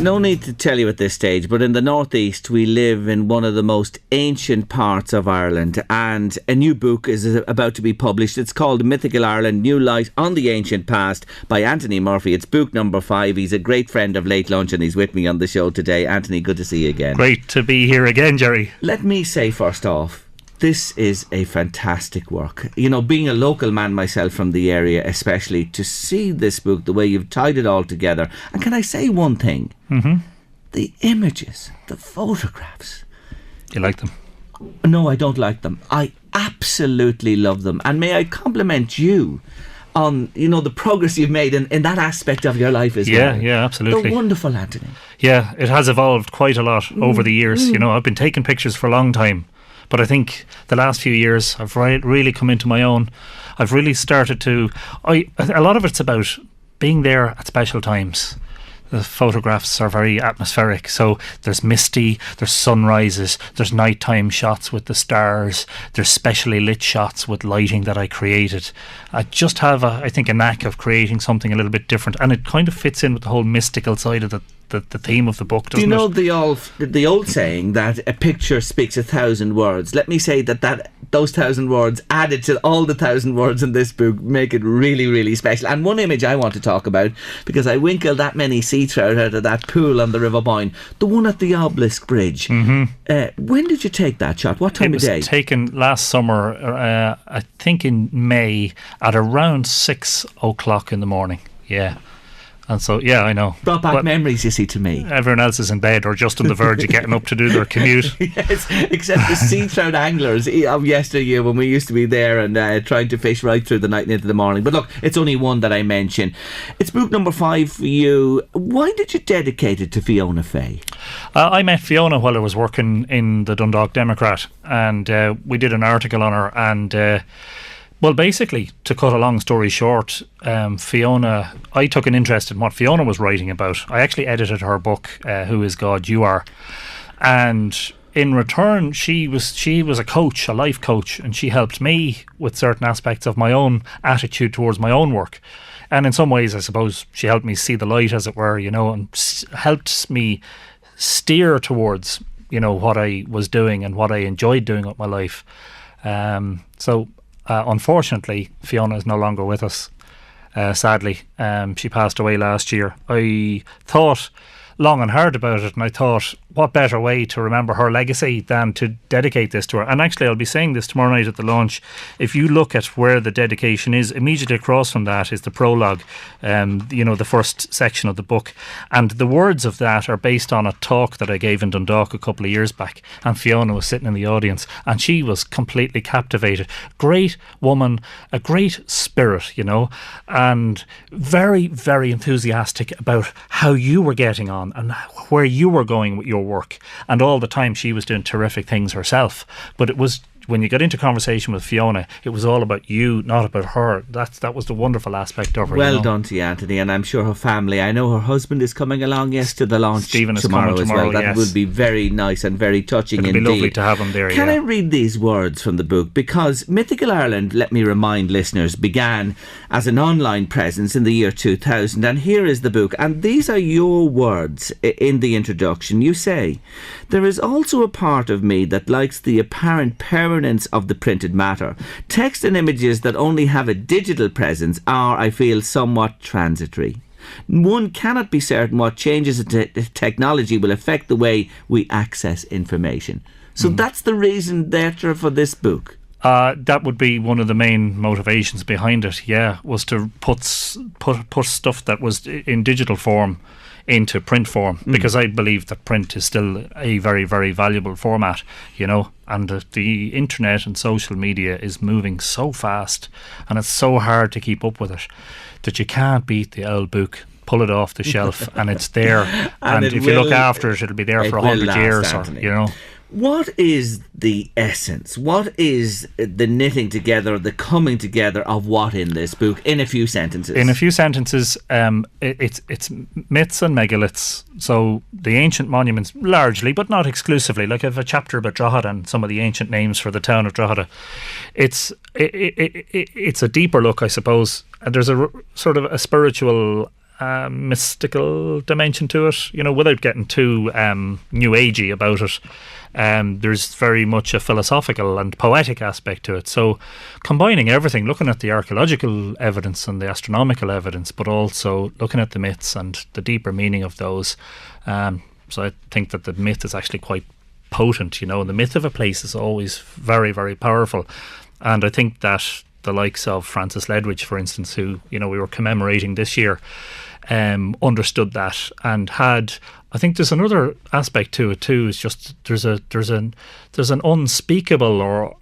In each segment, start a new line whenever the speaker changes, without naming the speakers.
No need to tell you at this stage, but in the northeast we live in one of the most ancient parts of Ireland, and a new book is about to be published. It's called Mythical Ireland, New Light on the Ancient Past by Anthony Murphy. It's book number 5. He's a great friend of Late Lunch and he's with me on the show today. Anthony, good to see you again.
Great to be here again, Gerry.
Let me say first off, this is a fantastic work. You know, being a local man myself from the area, especially, to see this book, the way you've tied it all together. And can I say one thing? Mm-hmm. The images, the photographs.
You like them?
No, I don't like them. I absolutely love them. And may I compliment you on, you know, the progress you've made in that aspect of your life as well.
Yeah, absolutely.
They're wonderful, Anthony.
Yeah, it has evolved quite a lot over the years. You know, I've been taking pictures for a long time. But I think the last few years I've really come into my own. I've really started to... a lot of it's about being there at special times. The photographs are very atmospheric. So there's misty, there's sunrises, there's nighttime shots with the stars, there's specially lit shots with lighting that I created. I just have, I think, a knack of creating something a little bit different. And it kind of fits in with the whole mystical side of the theme of the book, doesn't it?
Do you know the old saying that a picture speaks 1,000 words? Let me say that those 1,000 words added to all the 1,000 words in this book make it really, really special. And one image I want to talk about, because I winkled that many sea trout out of that pool on the River Boyne, the one at the Obelisk Bridge. Mm-hmm. When did you take that shot? What time of day? It was
taken last summer, I think in May, at around 6 o'clock in the morning. Yeah. And so, yeah, I know.
Brought back memories, you see, to me.
Everyone else is in bed or just on the verge of getting up to do their commute.
Yes, except the sea trout anglers of yesteryear when we used to be there and trying to fish right through the night and into the morning. But look, it's only one that I mention. It's book number 5 for you. Why did you dedicate it to Fiona Fay?
I met Fiona while I was working in the Dundalk Democrat, and we did an article on her, and... well, basically, to cut a long story short, Fiona, I took an interest in what Fiona was writing about. I actually edited her book, Who Is God You Are, and in return, she was a coach, a life coach, and she helped me with certain aspects of my own attitude towards my own work. And in some ways, I suppose, she helped me see the light, as it were, you know, and helped me steer towards, you know, what I was doing and what I enjoyed doing with my life. Unfortunately, Fiona is no longer with us, sadly. She passed away last year. I thought long and hard about it, and I thought, what better way to remember her legacy than to dedicate this to her? And actually, I'll be saying this tomorrow night at the launch. If you look at where the dedication is, immediately across from that is the prologue, you know, the first section of the book. And the words of that are based on a talk that I gave in Dundalk a couple of years back. And Fiona was sitting in the audience, and she was completely captivated. Great woman, a great spirit, you know, and very, very enthusiastic about how you were getting on and where you were going with your work. And all the time she was doing terrific things herself, but it was, when you got into conversation with Fiona, it was all about you, not about her. That was the wonderful aspect of her.
Well done to you, Anthony, and I'm sure her family. I know her husband is coming along, yes, to the launch.
Stephen is
tomorrow
coming
as well. That
yes.
would be very nice and very touching indeed.
It'd be lovely to have him there.
Can I read these words from the book? Because Mythical Ireland, let me remind listeners, began as an online presence in the year 2000, and here is the book, and these are your words in the introduction. You say, "There is also a part of me that likes the apparent permanence of the printed matter. Text and images that only have a digital presence are, I feel, somewhat transitory. One cannot be certain what changes in technology will affect the way we access information." So that's the reason, therefore, for this book.
That would be one of the main motivations behind it, yeah, was to put stuff that was in digital form into print form, because I believe that print is still a very, very valuable format, you know, and the internet and social media is moving so fast, and it's so hard to keep up with it, that you can't beat the old book. Pull it off the shelf and it's there, and if you look after it, it'll be there for 100 years, or, you know.
What is the essence? What is the knitting together, the coming together of what in this book, in a few sentences?
In a few sentences, it's myths and megaliths. So the ancient monuments, largely, but not exclusively. Like I have a chapter about Drogheda and some of the ancient names for the town of Drogheda. It's a deeper look, I suppose. And there's a sort of a spiritual mystical dimension to it, without getting too new agey about it. There's very much a philosophical and poetic aspect to it. So combining everything, looking at the archaeological evidence and the astronomical evidence, but also looking at the myths and the deeper meaning of those. So I think that the myth is actually quite potent. The myth of a place is always very, very powerful. And I think that the likes of Francis Ledwidge, for instance, who, we were commemorating this year, understood that and had. I think there's another aspect to it too. It's just there's an unspeakable or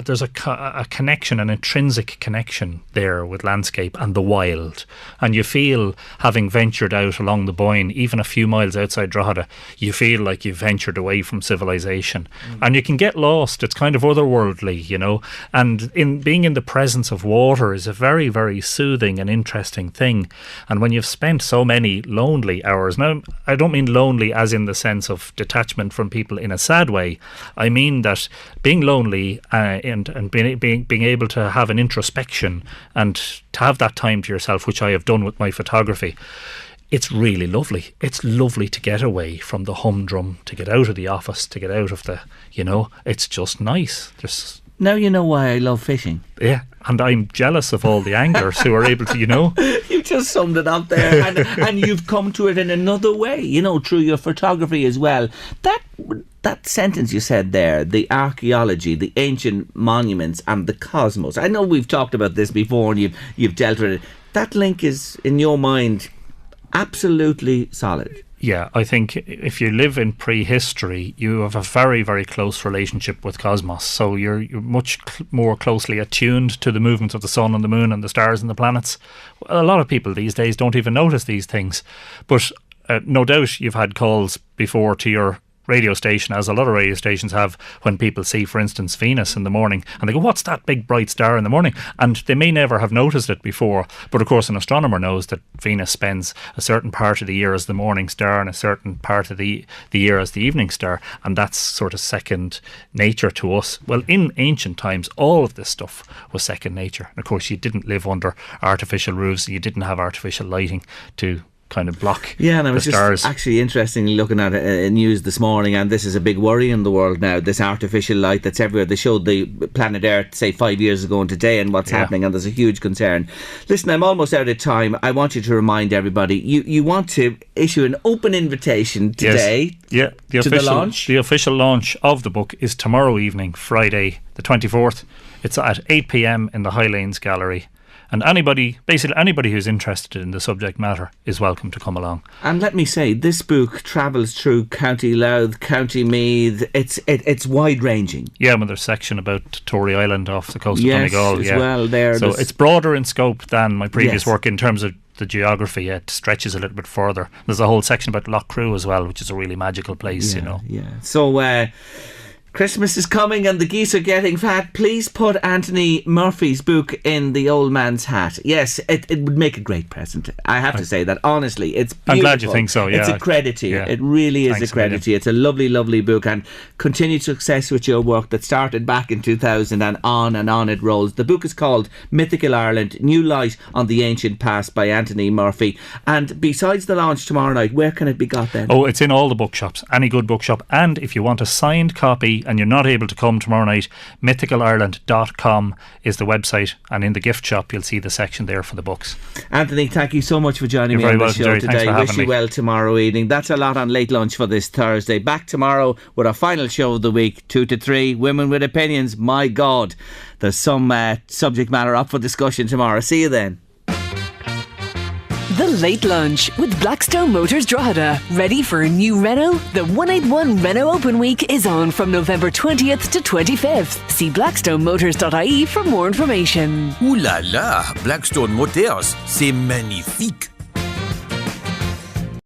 there's a connection, an intrinsic connection there with landscape and the wild. And you feel, having ventured out along the Boyne, even a few miles outside Drogheda, you feel like you've ventured away from civilization, and you can get lost. It's kind of otherworldly, And in being in the presence of water is a very, very soothing and interesting thing. And when you've spent so many lonely hours, now I don't mean lonely as in the sense of detachment from people in a sad way. I mean that being lonely and being able to have an introspection and to have that time to yourself, which I have done with my photography, it's really lovely. It's lovely to get away from the humdrum, to get out of the office, to get out of the, it's just nice.
Now you know why I love fishing.
Yeah, and I'm jealous of all the anglers who are able to,
You've just summed it up there, and you've come to it in another way, through your photography as well. That sentence you said there, the archaeology, the ancient monuments and the cosmos. I know we've talked about this before and you've dealt with it. That link is, in your mind, absolutely solid.
Yeah, I think if you live in prehistory, you have a very, very close relationship with cosmos. So you're much more closely attuned to the movements of the sun and the moon and the stars and the planets. A lot of people these days don't even notice these things. But no doubt you've had calls before to your radio station, as a lot of radio stations have, when people see, for instance, Venus in the morning, and they go, what's that big bright star in the morning? And they may never have noticed it before, but of course an astronomer knows that Venus spends a certain part of the year as the morning star and a certain part of the year as the evening star, and that's sort of second nature to us. Well, in ancient times, all of this stuff was second nature. And of course, you didn't live under artificial roofs, you didn't have artificial lighting to kind of block
and I was
the stars.
Just actually interestingly looking at news this morning, and this is a big worry in the world now, this artificial light that's everywhere. They showed the planet Earth, say 5 years ago and today, and what's happening, and there's a huge concern. Listen, I'm almost out of time. I want you to remind everybody, you want to issue an open invitation today.
Yes.
To the launch.
The official launch of the book is tomorrow evening, Friday the 24th. It's at 8 p.m. in the Highlanes Gallery. And anybody who's interested in the subject matter is welcome to come along. And
let me say, this book travels through County Louth, County Meath. It's wide ranging.
Yeah, well, there's a section about Tory Island off the coast of Donegal.
As well there.
So it's broader in scope than my previous work in terms of the geography. It stretches a little bit further. There's a whole section about Lough Crew as well, which is a really magical place,
Yeah. So Christmas is coming and the geese are getting fat. Please put Anthony Murphy's book in the old man's hat. Yes, it would make a great present. I have to say that, honestly. It's beautiful.
I'm glad you think so, yeah.
It's a credit to you. Yeah. It really is a credit to you. It's a lovely, lovely book, and continued success with your work that started back in 2000 and on it rolls. The book is called Mythical Ireland, New Light on the Ancient Past by Anthony Murphy. And besides the launch tomorrow night, where can it be got then?
Oh, it's in all the bookshops, any good bookshop. And if you want a signed copy and you're not able to come tomorrow night, mythicalireland.com is the website, and in the gift shop you'll see the section there for the books. Anthony, thank you so much for joining me on the show
today. Wish you well tomorrow evening. That's a lot on Late Lunch for this Thursday. Back tomorrow with our final show of the week, 2 to 3, Women with Opinions. My God, there's some subject matter up for discussion tomorrow. See you then.
The Late Lunch with Blackstone Motors Drogheda. Ready for a new Renault? The 181 Renault Open Week is on from November 20th to 25th. See blackstonemotors.ie for more information.
Ouh là là, Blackstone Motors, c'est magnifique.